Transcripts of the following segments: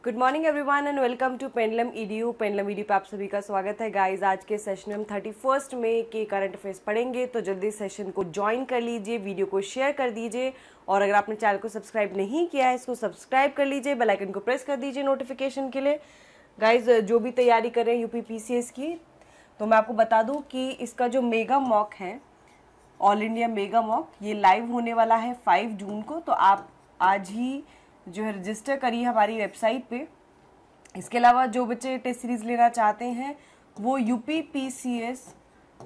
Good morning everyone and welcome to Pendulum EDU पे आप सभी का स्वागत है गाइस। आज के सेशन में हम 31 मई के करंट अफेयर्स पढ़ेंगे, तो जल्दी सेशन को ज्वाइन कर लीजिए, वीडियो को शेयर कर दीजिए और अगर आपने चैनल को सब्सक्राइब नहीं किया है इसको सब्सक्राइब कर लीजिए, बेल आइकन को प्रेस कर दीजिए नोटिफिकेशन के लिए। गाइज जो भी तैयारी कर रहे हैं यूपी पीसीएस की, तो मैं आपको बता दूँ कि इसका जो मेगा मॉक है, ऑल इंडिया मेगा मॉक, ये लाइव होने वाला है 5 जून को। तो आप आज ही जो है रजिस्टर करिए हमारी वेबसाइट पे। इसके अलावा जो बच्चे टेस्ट सीरीज लेना चाहते हैं वो यूपी पीसीएस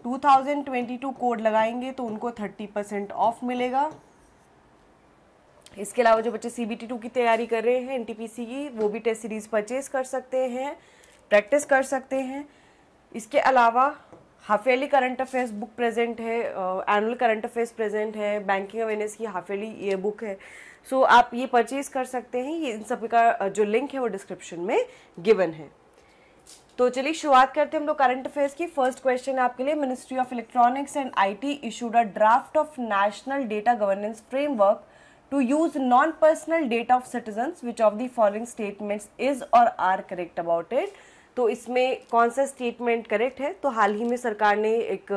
2022 कोड लगाएंगे तो उनको 30% ऑफ मिलेगा। इसके अलावा जो बच्चे सीबीटी 2 की तैयारी कर रहे हैं एनटीपीसी की, वो भी टेस्ट सीरीज परचेज कर सकते हैं, प्रैक्टिस कर सकते हैं। इसके अलावा half yearly current affairs book present है, एनुअल करंट अफेयर्स प्रेजेंट है, बैंकिंग अवेयरनेस की हाफ ईयरली ये बुक है। सो आप ये परचेज कर सकते हैं। ये इन सब का जो लिंक है वो डिस्क्रिप्शन में गिवन है। तो चलिए शुरुआत करते हैं हम लोग करंट अफेयर्स की। फर्स्ट क्वेश्चन आपके लिए, ministry of electronics and IT issued a draft of national data governance framework to use non personal data of citizens, which of the following statements is और आर करेक्ट अबाउट इट। तो इसमें कौन सा statement correct है? तो हाल ही में सरकार ने एक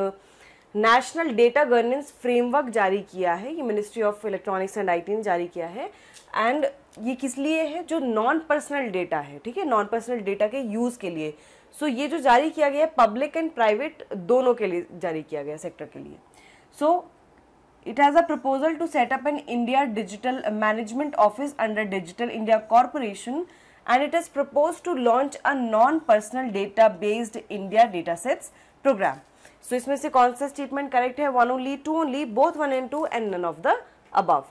नेशनल डेटा गवर्नेंस फ्रेमवर्क जारी किया है, ये ministry of electronics and IT ने जारी किया है। एंड ये किस लिए है? जो नॉन पर्सनल डेटा है, ठीक है, नॉन पर्सनल डेटा के यूज के लिए। सो ये जो जारी किया गया है पब्लिक एंड प्राइवेट दोनों के लिए जारी किया गया, सेक्टर के लिए। सो it has a proposal to set up an India Digital Management Office under Digital India Corporation, and it is proposed to launch a non-personal data-based India datasets program. So इसमें से कौन सा स्टेटमेंट करेक्ट है? 1 only, 2 only, both 1 and 2 and none of the above.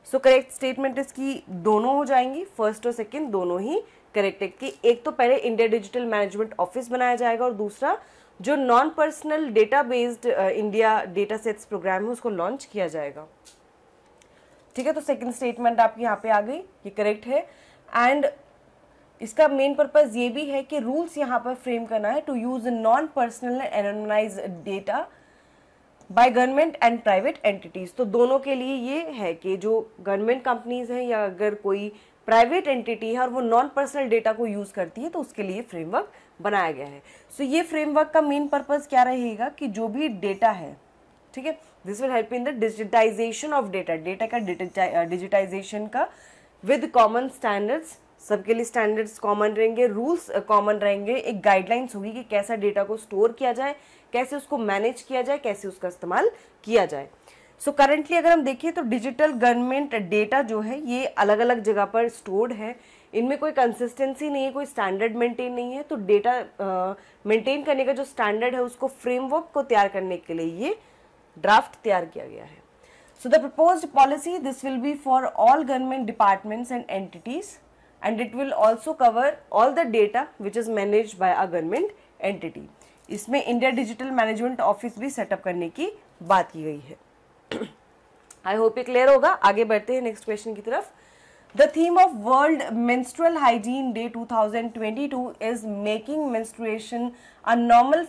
So correct statement इसकी दोनों हो जाएंगी, first और सेकंड दोनों ही करेक्ट है। कि एक तो पहले इंडिया डिजिटल मैनेजमेंट ऑफिस बनाया जाएगा और दूसरा जो non personal data based India data sets program है उसको लॉन्च किया जाएगा। ठीक है, तो सेकंड स्टेटमेंट आपकी यहाँ पे आ गई, ये करेक्ट है। एंड इसका मेन पर्पस ये भी है कि रूल्स यहाँ पर फ्रेम करना है to use non personal anonymised data by government and private entities. तो दोनों के लिए ये है कि जो गवर्नमेंट कंपनीज हैं या अगर कोई प्राइवेट एंटिटी है और वो नॉन पर्सनल डेटा को यूज करती है तो उसके लिए फ्रेमवर्क बनाया गया है। सो ये फ्रेमवर्क का मेन पर्पस क्या रहेगा कि जो भी डेटा है, ठीक है, this will help in the digitization of data, data का डिजिटाइजेशन का विद कॉमन स्टैंडर्ड्स, सबके लिए स्टैंडर्ड्स कॉमन रहेंगे, रूल्स कॉमन रहेंगे, एक गाइडलाइंस होगी कि कैसा डेटा को स्टोर किया जाए, कैसे उसको मैनेज किया जाए, कैसे उसका इस्तेमाल किया जाए। सो करंटली अगर हम देखें तो डिजिटल गवर्नमेंट डेटा जो है ये अलग अलग जगह पर स्टोर्ड है, इनमें कोई कंसिस्टेंसी नहीं है, कोई स्टैंडर्ड मेंटेन नहीं है। तो डेटा मेंटेन करने का जो स्टैंडर्ड है उसको फ्रेमवर्क को तैयार करने के लिए ये ड्राफ्ट तैयार किया गया है। So the proposed policy this will be for all government departments and entities and it will also cover all the data which is managed by a government entity. इसमें इंडिया डिजिटल मैनेजमेंट ऑफिस भी setup करने की बात की गई है। I hope ये clear होगा। आगे बढ़ते हैं नेक्स्ट क्वेश्चन की तरफ। The theme of World Menstrual Hygiene Day 2022 is making menstruation a normal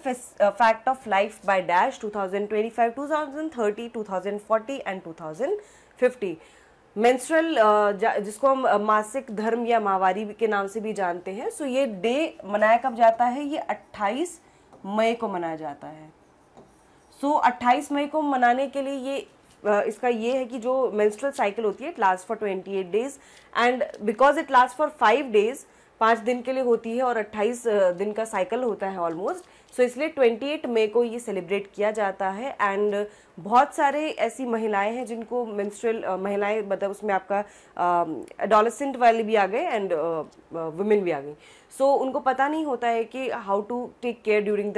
fact of life by dash 2025, 2030, 2040 and 2050। Menstrual जिसको हम मासिक धर्म या माहवारी के नाम से भी जानते हैं। सो ये डे मनाया कब जाता है? ये 28 मई को मनाया जाता है। सो 28 मई को मनाने के लिए ये इसका ये है कि जो मेंस्ट्रुअल साइकिल होती है it last for 28 days and because it last for 5 days, 5 दिन के लिए होती है और 28 दिन का साइकिल होता है ऑलमोस्ट। सो इसलिए 28 मई को ये सेलिब्रेट किया जाता है। एंड बहुत सारे ऐसी महिलाएं हैं जिनको मेंस्ट्रुअल महिलाएं मतलब उसमें आपका एडोलेसेंट वाले भी आ गए एंड वुमेन भी आ गई। सो उनको पता नहीं होता है कि how to take care during the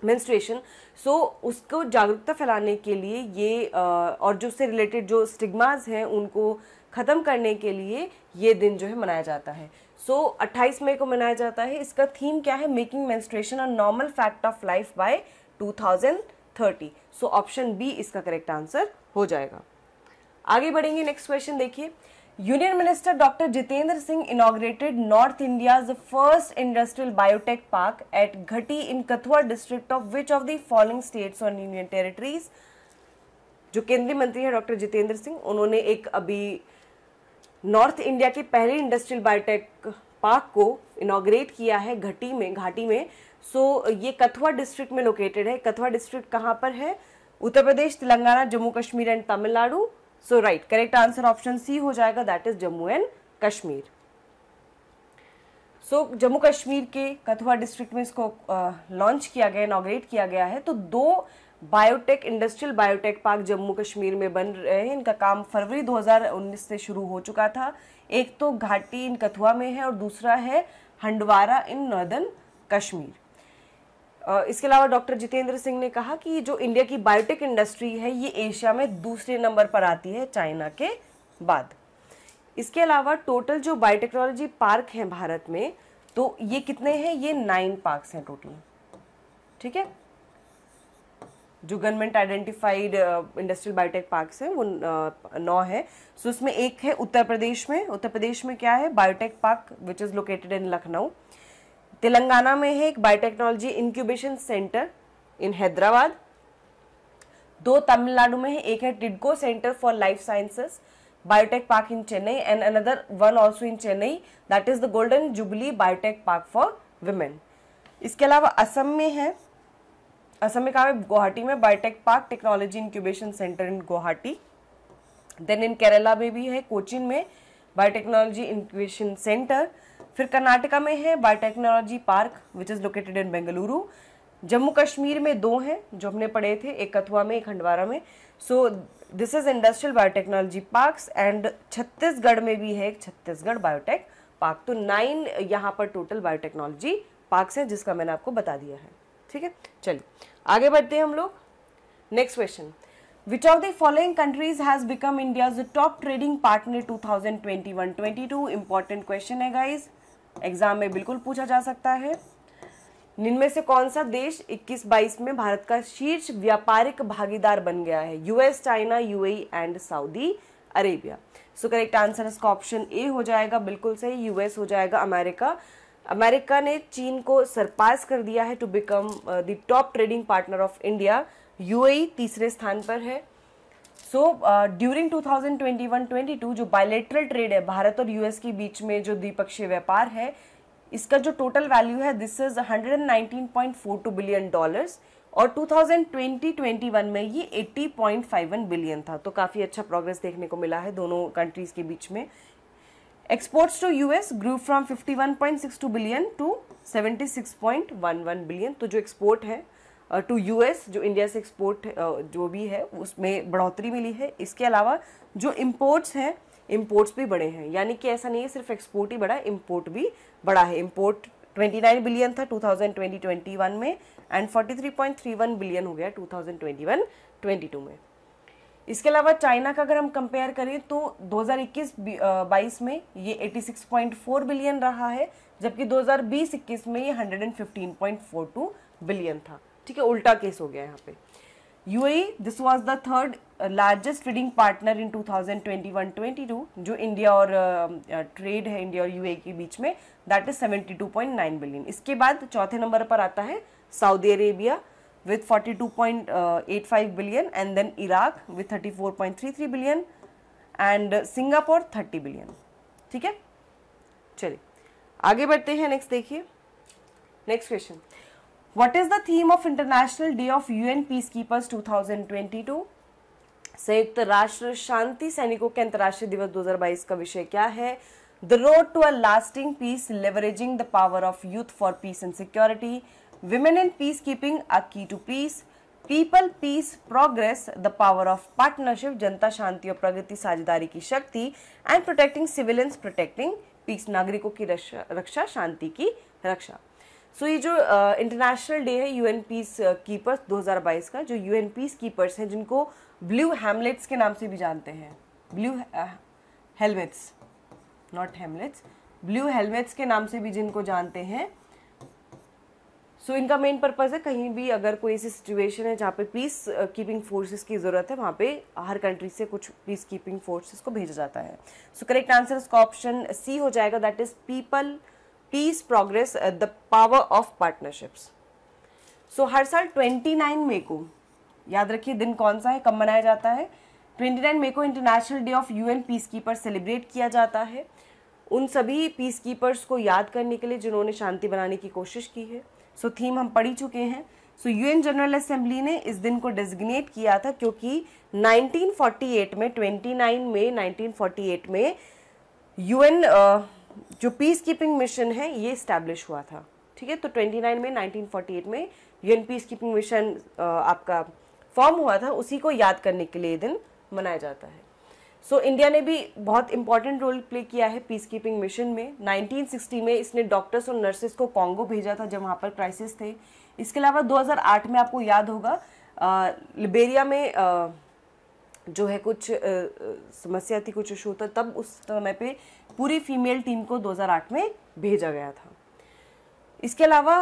menstruation. So उसको जागरूकता फैलाने के लिए ये और जो उससे रिलेटेड जो स्टिग्मास हैं उनको ख़त्म करने के लिए ये दिन जो है मनाया जाता है। सो 28 मई को मनाया जाता है। इसका थीम क्या है? Making menstruation a normal fact of life by 2030। So option B इसका करेक्ट आंसर हो जाएगा। आगे बढ़ेंगे, नेक्स्ट क्वेश्चन देखिए। Union Minister Dr. Jitendra Singh inaugurated North India's first industrial biotech park at Ghati in Kathua district of which of the following states or union territories? जो केंद्रीय मंत्री है डॉक्टर जितेंद्र सिंह, उन्होंने एक अभी नॉर्थ इंडिया के पहले इंडस्ट्रियल बायोटेक पार्क को इनॉग्रेट किया है घाटी में। सो ये कथुआ डिस्ट्रिक्ट में लोकेटेड है। कथुआ डिस्ट्रिक्ट कहाँ पर है? Uttar Pradesh, Telangana, Jammu Kashmir and Tamil Nadu. So right, correct answer option C हो जाएगा, that is Jammu and Kashmir. So Jammu Kashmir के कथुआ डिस्ट्रिक्ट में इसको लॉन्च किया गया, इनॉग्रेट किया गया है। तो 2 biotech industrial biotech park Jammu Kashmir में बन रहे हैं। इनका काम फरवरी 2019 से शुरू हो चुका था। एक तो घाटी इन कथुआ में है और दूसरा है हंडवारा इन नॉर्दर्न कश्मीर। इसके अलावा डॉक्टर जितेंद्र सिंह ने कहा कि जो इंडिया की बायोटेक इंडस्ट्री है ये एशिया में दूसरे नंबर पर आती है चाइना के बाद। इसके अलावा टोटल जो बायोटेक्नोलॉजी पार्क हैं भारत में, तो ये कितने हैं? ये 9 पार्क्स हैं टोटल। ठीक है, जो government identified industrial biotech parks हैं वो 9 है। सो उसमें एक है उत्तर प्रदेश में। उत्तर प्रदेश में क्या है? Biotech park which is located in Lucknow. Telangana में है एक biotechnology incubation centre in Hyderabad. 2 Tamil Nadu में है, एक है TIDCO centre for life sciences biotech park in Chennai and another one also in Chennai, that is the golden jubilee biotech park for women. इसके अलावा असम में है, असम में कहा है? गुवाहाटी में biotech park technology incubation centre in Guwahati. Then in Kerala में भी है, कोचीन में बायोटेक्नोलॉजी इंक्यूबेशन सेंटर। फिर कर्नाटका में है biotechnology park which is located इन बेंगलुरु। जम्मू कश्मीर में 2 हैं जो हमने पढ़े थे, एक कथुआ में, एक हंडवारा में। सो this is industrial biotechnology parks. And Chhattisgarh में भी है एक छत्तीसगढ़ बायोटेक पार्क। तो 9 यहाँ पर टोटल बायोटेक्नोलॉजी पार्क्स हैं जिसका मैंने आपको बता दिया है। ठीक है, चलिए आगे बढ़ते हैं हम लोग। Next question, which of the following countries has become India's top trading partner 2021-22? Important question है गाइज, एग्जाम में बिल्कुल पूछा जा सकता है। इनमें से कौन सा देश 21-22 में भारत का शीर्ष व्यापारिक भागीदार बन गया है? US, China, UAE and Saudi Arabia. So correct answer इसका ऑप्शन ए हो जाएगा, बिल्कुल सही, यूएस हो जाएगा। अमेरिका ने चीन को सरपास कर दिया है to become the top trading partner of India. UAE तीसरे स्थान पर है। सो ड्यूरिंग 2021-22 जो बायलेटरल ट्रेड है भारत और यूएस के बीच में, जो द्विपक्षीय व्यापार है, इसका जो टोटल वैल्यू है दिस इज $119.42 बिलियन और 2020-21 में ये 80.51 बिलियन था। तो काफी अच्छा प्रोग्रेस देखने को मिला है दोनों कंट्रीज के बीच में। Exports to US grew from 51.62 billion to 76.11 billion. तो जो एक्सपोर्ट है टू यूएस, जो इंडिया से एक्सपोर्ट जो भी है उसमें बढ़ोतरी मिली है। इसके अलावा जो इम्पोर्ट्स हैं, इम्पोर्ट्स भी बढ़े हैं, यानी कि ऐसा नहीं है सिर्फ एक्सपोर्ट ही बढ़ा, इम्पोर्ट भी बढ़ा है। इम्पोर्ट 29 बिलियन था 2020-21 में एंड 43.31 बिलियन हो गया 2021-22 में। इसके अलावा चाइना का अगर हम कंपेयर करें तो 2021-22 में ये 86.4 बिलियन रहा है, जबकि 2020-21 में ये 115.42 बिलियन था। ठीक है, उल्टा केस हो गया यहाँ पे। UAE, this was the third largest trading partner in 2021-22, जो इंडिया और ट्रेड है इंडिया और यूएई के बीच में, दैट इज 72.9 बिलियन। इसके बाद चौथे नंबर पर आता है Saudi Arabia with 42.85 billion and then Iraq with 34.33 billion and Singapore 30 billion। ठीक है, चलिए आगे बढ़ते हैं। नेक्स्ट देखिए, next question, what is the theme of international day of UN peace keepers 2022? संयुक्त राष्ट्र शांति सैनिकों के अंतर्राष्ट्रीय दिवस 2022 का विषय क्या है? The road to a lasting peace, leveraging the power of youth for peace and security, Women in Peacekeeping, a key to peace, People, Peace, Progress, the power of partnership, जनता शांति और प्रगति साझेदारी की शक्ति, and protecting civilians, protecting peace, नागरिकों की रक्षा, शांति की रक्षा। सो ये जो international day है यूएन पीस कीपर्स 2022 का, जो यूएन पीस कीपर्स हैं जिनको ब्लू हेमलेट्स के नाम से भी जानते हैं, blue helmets, not Hamlet's, blue helmets के नाम से भी जिनको जानते हैं। सो इनका मेन पर्पज है कहीं भी अगर कोई ऐसी सिचुएशन है जहाँ पे पीस कीपिंग फोर्सेस की जरूरत है, वहाँ पे हर कंट्री से कुछ पीस कीपिंग फोर्सेस को भेजा जाता है। सो करेक्ट आंसर इसका ऑप्शन सी हो जाएगा, that is people, peace, progress, the power of partnerships. So हर साल 29 मई को, याद रखिए दिन कौन सा है, कब मनाया जाता है? 29 मई को international day of UN peace keeper celebrate किया जाता है उन सभी पीस कीपर्स को याद करने के लिए जिन्होंने शांति बनाने की कोशिश की है। सो थीम हम पढ़ ही चुके हैं। सो यूएन जनरल असेंबली ने इस दिन को डेजिग्नेट किया था क्योंकि 1948 में 29 मई 1948 में यूएन जो पीस कीपिंग मिशन है ये इस्टेब्लिश हुआ था। ठीक है, तो 29 मई 1948 में यूएन पीस कीपिंग मिशन आपका फॉर्म हुआ था, उसी को याद करने के लिए ये दिन मनाया जाता है। सो इंडिया ने भी बहुत इंपॉर्टेंट रोल प्ले किया है पीस कीपिंग मिशन में। 1960 में इसने डॉक्टर्स और नर्सेस को कॉन्गो भेजा था जब वहाँ पर क्राइसिस थे। इसके अलावा 2008 में आपको याद होगा लिबेरिया में जो है कुछ समस्या थी, कुछ इशू था, तब उस समय पे पूरी फीमेल टीम को 2008 में भेजा गया था। इसके अलावा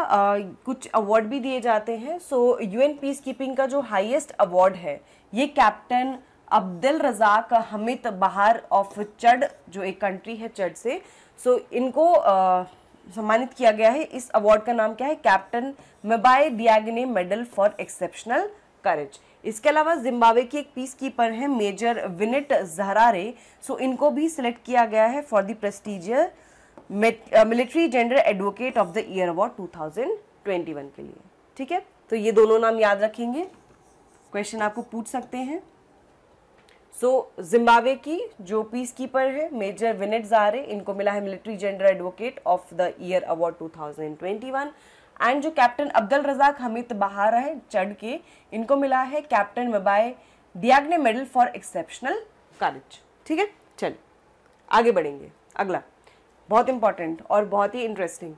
कुछ अवार्ड भी दिए जाते हैं। सो यूएन पीस कीपिंग का जो हाईएस्ट अवार्ड है ये कैप्टन अब्दुल रज़ाक हमिद बहार ऑफ चड, जो एक कंट्री है चड से, सो इनको सम्मानित किया गया है। इस अवार्ड का नाम क्या है? कैप्टन मबाई दियागने मेडल फॉर एक्सेप्शनल करेज। इसके अलावा जिम्बाब्वे की एक पीस कीपर है मेजर विनिट जहरारे, सो इनको भी सिलेक्ट किया गया है for the prestigious military gender advocate of the year award 2021 के लिए। ठीक है, तो ये दोनों नाम याद रखेंगे, क्वेश्चन आपको पूछ सकते हैं। सो जिम्बाब्वे की जो पीस कीपर है मेजर विनिट ज़ारे, इनको मिला है military gender advocate of the year award 2021। And जो कैप्टन अब्दुल रज़ाक हमिद बहार है चड के, इनको मिला है कैप्टन मबाई दियागने मेडल फॉर एक्सेप्शनल करेज। ठीक है, चलिए आगे बढ़ेंगे। अगला बहुत इंपॉर्टेंट और बहुत ही इंटरेस्टिंग।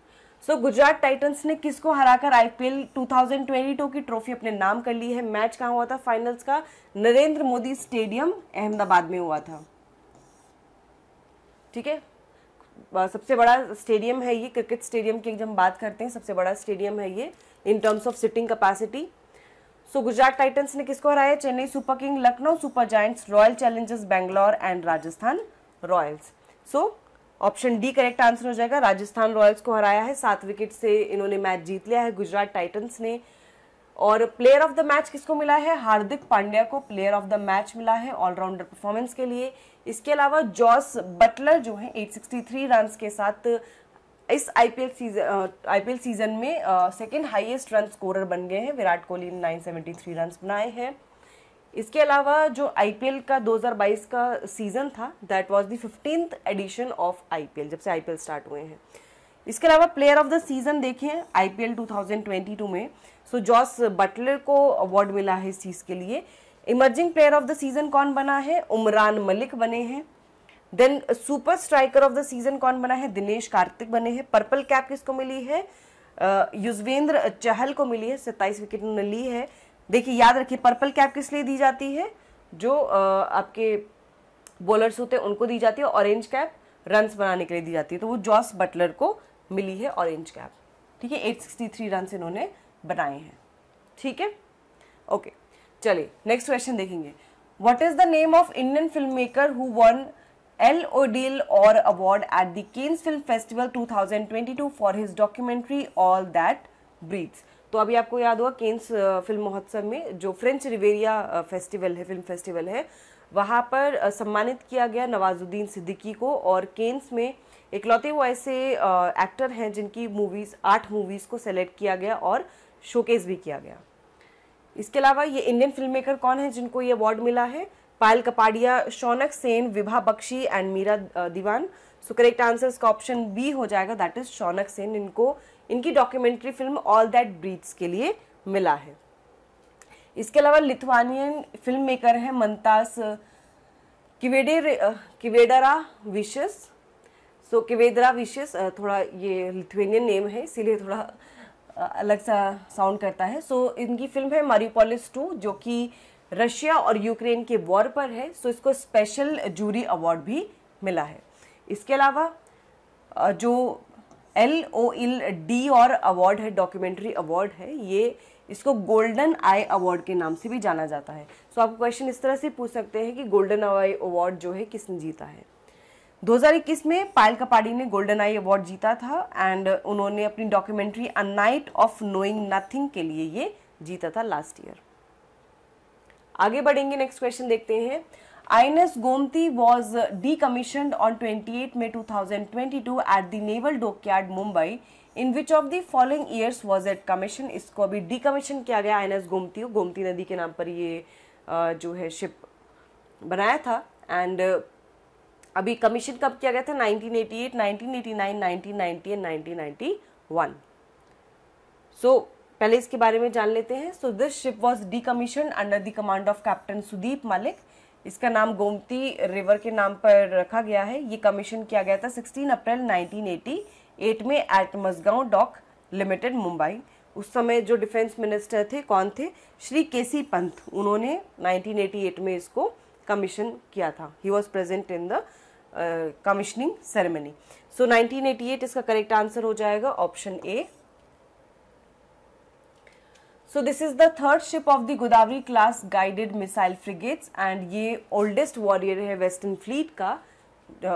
सो गुजरात टाइटंस ने किसको हराकर आईपीएल 2022 की ट्रॉफी अपने नाम कर ली है? मैच कहाँ हुआ था फाइनल्स का? नरेंद्र मोदी स्टेडियम अहमदाबाद में हुआ था। ठीक है, सबसे बड़ा स्टेडियम है ये, क्रिकेट स्टेडियम की जब हम बात करते हैं सबसे बड़ा स्टेडियम है ये in terms of sitting capacity. So Gujarat Titans ने किसको हराया? Chennai super king, Lucknow super giants, royal Challengers Bangalore and Rajasthan Royals. So option D correct answer हो जाएगा, राजस्थान रॉयल्स को हराया है। 7 विकेट से इन्होंने मैच जीत लिया है गुजरात टाइटंस ने। और प्लेयर ऑफ द मैच किसको मिला है? हार्दिक पांड्या को प्लेयर ऑफ द मैच मिला है ऑलराउंडर परफॉर्मेंस के लिए। इसके अलावा जॉस बटलर जो है 863 रन के साथ इस आईपीएल सीजन में सेकंड हाईएस्ट रन स्कोरर बन गए हैं। विराट कोहली ने 973 रन बनाए हैं। इसके अलावा जो आईपीएल का 2022 का सीजन था that was the 15th edition of IPL, जब से आईपीएल स्टार्ट हुए हैं। इसके अलावा प्लेयर ऑफ द सीजन देखें आईपीएल 2022 में, सो जॉस बटलर को अवार्ड मिला है इस चीज के लिए। Emerging player of the season कौन बना है? उमरान मलिक बने हैं। Then super striker of the season कौन बना है? दिनेश कार्तिक बने हैं। पर्पल कैप किसको मिली है? युजवेंद्र चहल को मिली है, 27 विकेट उन्होंने ली है। देखिए याद रखिए पर्पल कैप किस लिए दी जाती है? जो आपके बॉलर्स होते हैं उनको दी जाती है। ऑरेंज कैप रन्स बनाने के लिए दी जाती है, तो वो जॉस बटलर को मिली है ऑरेंज कैप। ठीक है, 863 रन इन्होंने बनाए हैं। ठीक है, ओके, चलिए नेक्स्ट क्वेश्चन देखेंगे। What is the name of Indian film maker who won एल ओडिल d'Or award at the Cannes film festival 2022 for his documentary all that breathes? तो अभी आपको याद होगा केन्स फिल्म महोत्सव में जो फ्रेंच रिवेरिया फेस्टिवल है, फिल्म फेस्टिवल है, वहाँ पर सम्मानित किया गया नवाजुद्दीन सिद्दीकी को। और केन्स में इकलौते वो ऐसे एक्टर हैं जिनकी मूवीज़ 8 मूवीज़ को सेलेक्ट किया गया और शोकेस भी किया गया। इसके अलावा ये इंडियन फिल्म मेकर कौन है जिनको ये अवार्ड मिला है? Payal Kapadia, Shaunak Sen, Vibha Bakshi and Meera Diwan. So correct answer इसका ऑप्शन बी हो जाएगा, दैट इज शौनक सेन। इनको इनकी documentary film all that breathes के लिए मिला है। इसके अलावा लिथुआनियन फिल्म मेकर है मंतास किवेडरा विशस। सो किवेदरा विशस थोड़ा ये लिथुआनियन नेम है इसीलिए थोड़ा अलग सा साउंड करता है। सो इनकी फिल्म है मारियोपोलिस 2 जो कि रशिया और यूक्रेन के वॉर पर है। सो इसको स्पेशल जूरी अवार्ड भी मिला है। इसके अलावा जो LOLD और अवार्ड है, डॉक्यूमेंट्री अवार्ड है, ये इसको गोल्डन आई अवार्ड के नाम से भी जाना जाता है। सो आप क्वेश्चन इस तरह से पूछ सकते हैं कि गोल्डन आई अवार्ड जो है किसने जीता है? 2021 में पायल कपाड़ी ने गोल्डन आई अवार्ड जीता था एंड उन्होंने अपनी documentary a night of knowing nothing के लिए ये जीता था लास्ट ईयर। आगे बढ़ेंगे, नेक्स्ट क्वेश्चन देखते हैं। INS Gomti was decommissioned on 28 May 2022 at the Naval Dockyard Mumbai. In which of the following years was it commissioned? इसको अभी decommission किया गया INS गोमती, गोमती नदी के नाम पर ये जो है शिप बनाया था। एंड अभी कमीशन कब किया गया था? 1988, 1989, 1990 एंड 1991। सो पहले इसके बारे में जान लेते हैं। So this ship was decommissioned under the command of captain Sudeep Malik. इसका नाम गोमती रिवर के नाम पर रखा गया है। ये कमीशन किया गया था 16 अप्रैल 1988 में at Mazagon dock limited Mumbai. उस समय जो डिफेंस मिनिस्टर थे कौन थे? श्री केसी पंत। उन्होंने 1988 में इसको कमीशन किया था। He was present in the commissioning ceremony. So 1988 इसका करेक्ट आंसर हो जाएगा option A. So this is the third ship of the Godavari class guided missile frigates and ये oldest warrior है वेस्टर्न फ्लीट का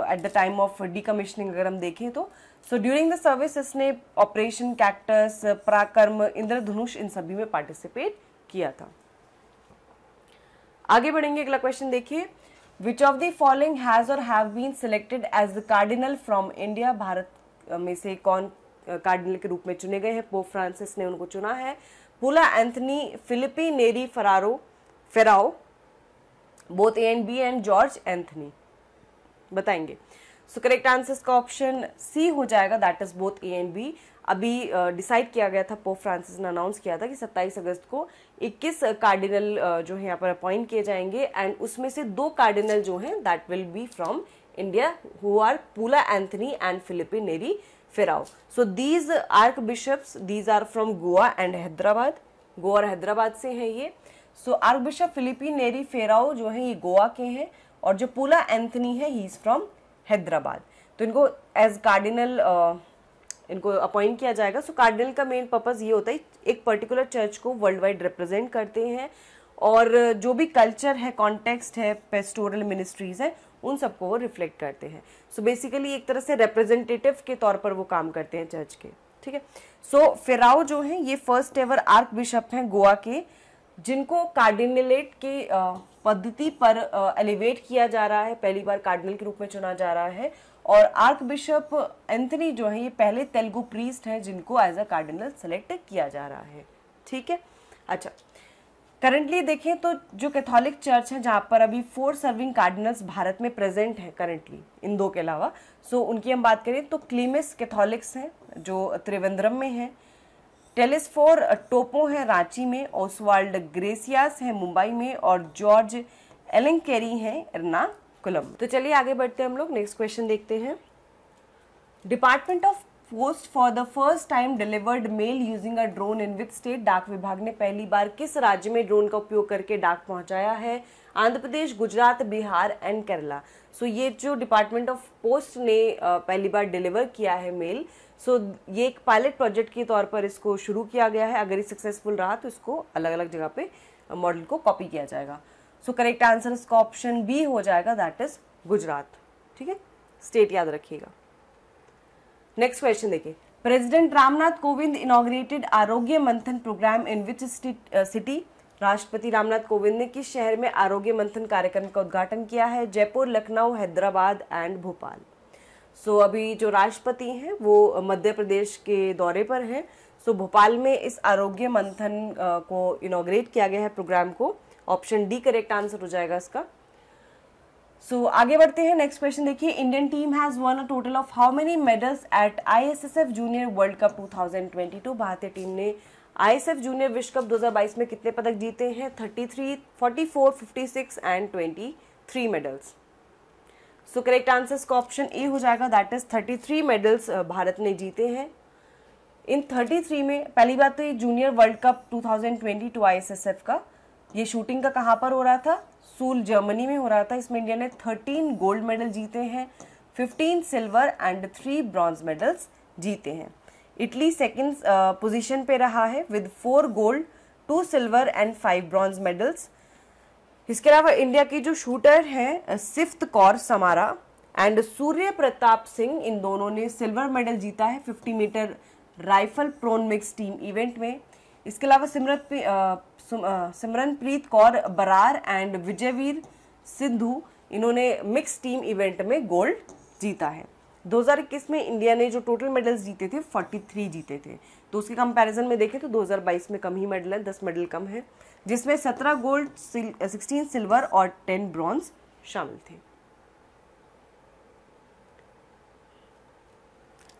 at the time of decommissioning अगर हम देखें तो। So during the service इसने ऑपरेशन कैक्टस, पराक्रम, इंद्रधनुष इन सभी में पार्टिसिपेट किया था। आगे बढ़ेंगे, अगला क्वेश्चन देखिए। Which of the following has or have been selected as the cardinal from India? Bharat में से कौन कार्डिनल के रूप में चुने गए हैं? पोप फ्रांसिस ने उनको चुना है। Poola Anthony, Filipe Neri Ferrao, both A and B, and George Anthony. बताएंगे। सो करेक्ट आंसर का ऑप्शन सी हो जाएगा, that is both A and B. अभी डिसाइड किया गया था, पोप फ्रांसिस ने अनाउंस किया था कि 27 अगस्त को 21 कार्डिनल जो है यहाँ पर अपॉइंट किए जाएंगे एंड उसमें से 2 कार्डिनल जो हैं that will be from India, who are Pula Anthony and Filipe Neri Ferrao. So these archbishops, these are from Goa and Hyderabad. Goa और हैदराबाद से हैं ये। So आर्कबिशप फिलिपी नेरी फेराओ जो है ये गोवा के हैं और जो पुला एंथनी है ही इज फ्रॉम हैदराबाद। तो इनको एज कार्डिनल इनको अपॉइंट किया जाएगा। सो कार्डिनल का मेन पर्पज ये होता है एक पर्टिकुलर चर्च को वर्ल्ड वाइड रिप्रेजेंट करते हैं और जो भी कल्चर है, कॉन्टेक्स्ट है, पेस्टोरल मिनिस्ट्रीज है, उन सबको वो रिफ्लेक्ट करते हैं। सो बेसिकली एक तरह से रिप्रेजेंटेटिव के तौर पर वो काम करते हैं चर्च के। ठीक है। सो फेराओ जो है ये फर्स्ट एवर आर्क बिशप हैं गोवा के, जिनको कार्डिनलेट के पद्धति पर एलिवेट किया जा रहा है, पहली बार कार्डिनल के रूप में चुना जा रहा है। और आर्क बिशप एंथनी जो है ये पहले तेलुगु प्रीस्ट हैं जिनको एज अ कार्डिनल सेलेक्ट किया जा रहा है। ठीक है। अच्छा, करंटली देखें तो जो कैथोलिक चर्च है जहाँ पर अभी 4 सर्विंग कार्डिनल्स भारत में प्रेजेंट हैं करंटली, इन 2 के अलावा। सो उनकी हम बात करें तो क्लीमिस कैथोलिक्स हैं जो त्रिवेंद्रम में है, टेलिसफोर टोपो है रांची में, ओसवाल्ड ग्रेसियास है मुंबई में और जॉर्ज एलेंकेरी है एर्नाकुलम। तो चलिए आगे बढ़ते हैं हम लोग, नेक्स्ट क्वेश्चन देखते हैं। Department of post for the first time delivered mail using a drone in which state? डाक विभाग ने पहली बार किस राज्य में ड्रोन का उपयोग करके डाक पहुंचाया है? आंध्र प्रदेश, गुजरात, बिहार एंड केरला। सो ये जो डिपार्टमेंट ऑफ पोस्ट ने पहली बार डिलीवर किया है मेल, सो ये एक पायलट प्रोजेक्ट के तौर पर इसको शुरू किया गया है। अगर ये सक्सेसफुल रहा तो इसको अलग अलग जगह पे मॉडल को कॉपी किया जाएगा। सो करेक्ट आंसर इसका ऑप्शन बी हो जाएगा, दैट इज गुजरात। ठीक है, स्टेट याद रखिएगा। नेक्स्ट क्वेश्चन देखिए। President Ramnath Kovind inaugurated Arogya Manthan programme in which city? राष्ट्रपति रामनाथ कोविंद ने किस शहर में आरोग्य मंथन कार्यक्रम का उद्घाटन किया है? जयपुर, लखनऊ, हैदराबाद एंड भोपाल। सो अभी जो राष्ट्रपति हैं वो मध्य प्रदेश के दौरे पर हैं। सो भोपाल में इस आरोग्य मंथन को इनॉग्रेट किया गया है प्रोग्राम को। ऑप्शन डी करेक्ट आंसर हो जाएगा इसका। सो आगे बढ़ते हैं, नेक्स्ट क्वेश्चन देखिए। Indian team has one a total of how many medals at ISSF junior world cup 2022? भारतीय टीम ने ISF जूनियर विश्व कप 2022 में कितने पदक जीते हैं? 33, 44, 56 and 23 medals. So correct answer का ऑप्शन ए हो जाएगा, दैट इज 33 मेडल्स भारत ने जीते हैं। इन 33 में पहली बात तो ये जूनियर वर्ल्ड कप 2022 ISSF का, ये शूटिंग का कहाँ पर हो रहा था? सूल, जर्मनी में हो रहा था। इसमें इंडिया ने 13 गोल्ड मेडल जीते हैं, 15 सिल्वर एंड 3 ब्रॉन्ज मेडल्स जीते हैं। इटली सेकंड पोजीशन पे रहा है with 4 gold, 2 silver and 5 bronze medals. इसके अलावा इंडिया की जो शूटर हैं सिफ्त कौर समारा एंड सूर्य प्रताप सिंह, इन दोनों ने सिल्वर मेडल जीता है 50 metre rifle prone mix team event में। इसके अलावा सिमरनप्रीत कौर बरार एंड विजयवीर सिंधु, इन्होंने मिक्स टीम इवेंट में गोल्ड जीता है। 2021 में इंडिया ने जो टोटल मेडल्स जीते थे 43 जीते थे, तो उसके कंपैरिजन में देखें तो 2022 में कम ही मेडल है, 10 मेडल कम है, जिसमें 17 गोल्ड, 16 सिल्वर और 10 ब्रॉन्ज शामिल थे।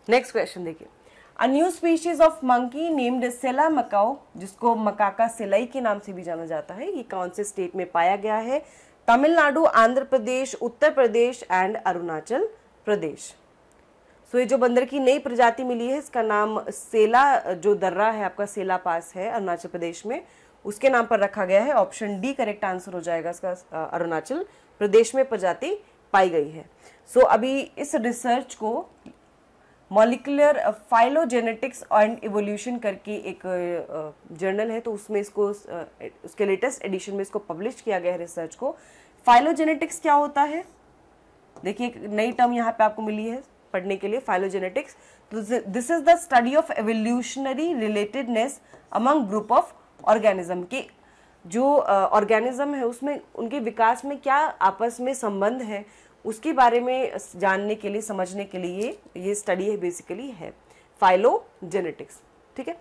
नेक्स्ट क्वेश्चन देखिए, a new species of monkey named Sela macaque, जिसको मकाका सेलाई के नाम से भी जाना जाता है, ये कौन से स्टेट में पाया गया है? तमिलनाडु, आंध्र प्रदेश, उत्तर प्रदेश एंड अरुणाचल प्रदेश। सो ये जो बंदर की नई प्रजाति मिली है, इसका नाम सेला, जो दर्रा है आपका सेला पास है अरुणाचल प्रदेश में, उसके नाम पर रखा गया है। ऑप्शन डी करेक्ट आंसर हो जाएगा इसका, अरुणाचल प्रदेश में प्रजाति पाई गई है। सो अभी इस रिसर्च को मॉलिक्यूलर फाइलोजेनेटिक्स एंड इवोल्यूशन करके एक जर्नल है, तो उसमें इसको उसके लेटेस्ट एडिशन में इसको पब्लिश किया गया है रिसर्च को। फाइलोजेनेटिक्स क्या होता है? देखिए एक नई टर्म यहाँ पे आपको मिली है पढ़ने के लिए, phylogenetics. This is the study of evolutionary relatedness among group of organism, के जो ऑर्गेनिज्म है उसमें उनके विकास में क्या आपस में संबंध है, उसके बारे में जानने के लिए, समझने के लिए ये स्टडी है, बेसिकली है फाइलोजेनेटिक्स। ठीक है,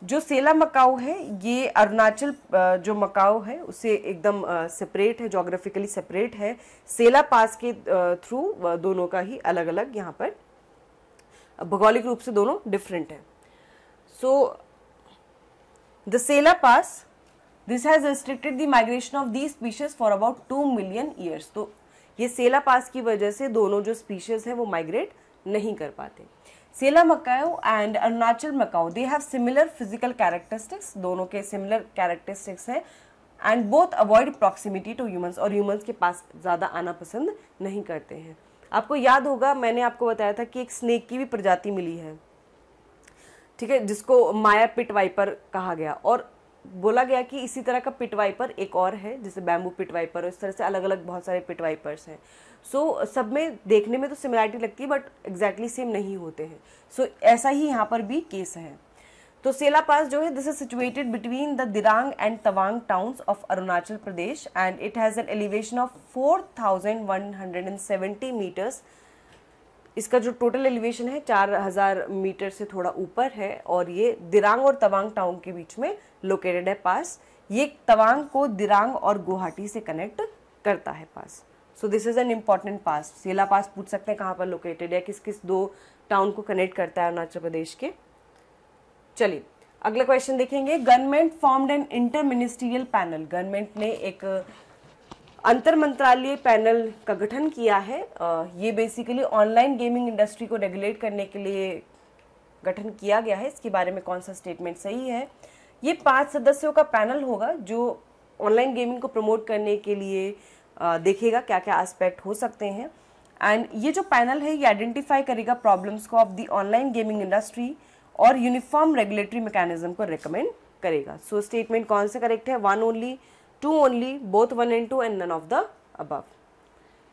जो सेला मकाऊ है ये अरुणाचल जो मकाऊ है उससे एकदम सेपरेट है, जोग्राफिकली सेपरेट है। सेला पास के थ्रू दोनों का ही अलग अलग यहाँ पर भौगोलिक रूप से दोनों डिफरेंट है। So the Sela pass, this has restricted the migration of the species for about 2 million years. तो ये सेला पास की वजह से दोनों जो स्पीशीज है वो माइग्रेट नहीं कर पाते। Sela macaque and Arunachal macaque, they have similar physical characteristics, दोनों के सिमिलर कैरेक्टरिस्टिक्स हैं, and both avoid proximity to humans, और ह्यूमंस के पास ज़्यादा आना पसंद नहीं करते हैं। आपको याद होगा मैंने आपको बताया था कि एक स्नेक की भी प्रजाति मिली है, ठीक है, जिसको माया पिट वाइपर कहा गया, और बोला गया कि इसी तरह का पिट वाइपर एक और है जिसे बैम्बू पिट वाइपर, और इस तरह से अलग अलग बहुत सारे पिट वाइपर्स हैं। सो सब में देखने में तो सिमिलरिटी लगती है बट एग्जैक्टली सेम नहीं होते हैं। सो ऐसा ही यहाँ पर भी केस है। तो सेला पास जो है, this is situated between the Dirang and Tawang towns of Arunachal Pradesh, and it has an elevation of 4170 metres. इसका जो टोटल एलिवेशन है 4000 मीटर से थोड़ा ऊपर है, और ये दिरांग और तवांग टाउन के बीच में लोकेटेड है पास। ये तवांग को दिरांग और गुवाहाटी से कनेक्ट करता है pass. So this is an important pass. Sela pass पूछ सकते हैं कहाँ पर लोकेटेड है, किस किस दो टाउन को कनेक्ट करता है अरुणाचल प्रदेश के। चलिए अगला क्वेश्चन देखेंगे। Government formed an inter ministerial panel, government ने एक अंतर मंत्रालय पैनल का गठन किया है। ये बेसिकली ऑनलाइन गेमिंग इंडस्ट्री को रेगुलेट करने के लिए गठन किया गया है। इसके बारे में कौन सा स्टेटमेंट सही है? ये 5 सदस्यों का पैनल होगा जो ऑनलाइन गेमिंग को प्रमोट करने के लिए देखेगा क्या क्या एस्पेक्ट हो सकते हैं, एंड ये जो पैनल है ये आइडेंटिफाई करेगा प्रॉब्लम्स को of the online gaming industry और यूनिफॉर्म रेगुलेटरी मैकेनिज्म को रिकमेंड करेगा। सो स्टेटमेंट कौन से करेक्ट है? 1 only, 2 only, both 1 and 2 and none of the above.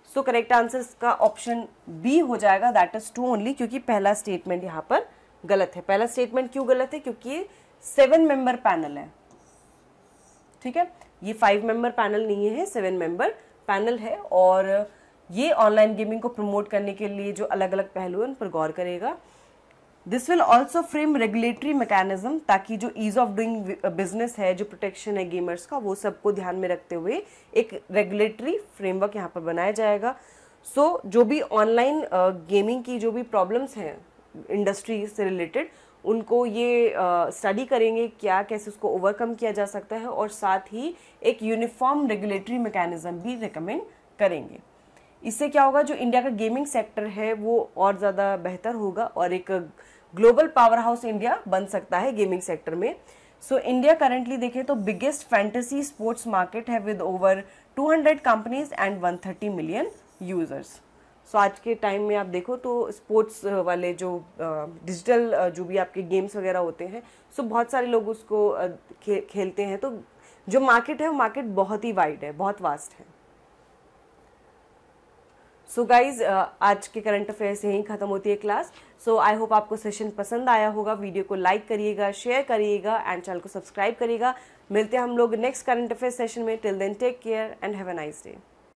So correct answer का ऑप्शन बी हो जाएगा, दैट इज 2 ओनली, क्योंकि पहला स्टेटमेंट यहाँ पर गलत है। पहला स्टेटमेंट क्यों गलत है? क्योंकि ये 7 मेंबर पैनल है, ठीक है, ये 5 मेंबर पैनल नहीं है, 7 मेंबर पैनल है, और ये ऑनलाइन गेमिंग को प्रमोट करने के लिए जो अलग अलग पहलू हैं उन पर गौर करेगा। This will also frame regulatory mechanism, ताकि जो ईज ऑफ डूइंग बिजनेस है, जो प्रोटेक्शन है गेमर्स का, वो सबको ध्यान में रखते हुए एक रेगुलेटरी फ्रेमवर्क यहाँ पर बनाया जाएगा। सो जो भी ऑनलाइन गेमिंग की जो भी प्रॉब्लम्स हैं इंडस्ट्री से रिलेटेड, उनको ये स्टडी करेंगे क्या कैसे उसको ओवरकम किया जा सकता है, और साथ ही एक यूनिफॉर्म रेगुलेटरी मैकेनिज्म भी रिकमेंड करेंगे। इससे क्या होगा, जो इंडिया का गेमिंग सेक्टर है वो और ज़्यादा बेहतर होगा और एक ग्लोबल पावर हाउस इंडिया बन सकता है गेमिंग सेक्टर में। सो इंडिया करेंटली देखें तो बिगेस्ट फैंटेसी स्पोर्ट्स मार्केट है with over 200 companies and 130 million users. So आज के टाइम में आप देखो तो स्पोर्ट्स वाले जो डिजिटल जो भी आपके गेम्स वगैरह होते हैं, सो बहुत सारे लोग उसको खेलते हैं। तो जो मार्केट है वो मार्केट बहुत ही वाइड है, बहुत वास्ट है। सो गाइज आज के करंट अफेयर्स यहीं खत्म होती है क्लास। सो आई होप आपको सेशन पसंद आया होगा। वीडियो को लाइक करिएगा, शेयर करिएगा एंड चैनल को सब्सक्राइब करिएगा। मिलते हैं हम लोग नेक्स्ट करंट अफेयर सेशन में। Till then take care and have a nice day.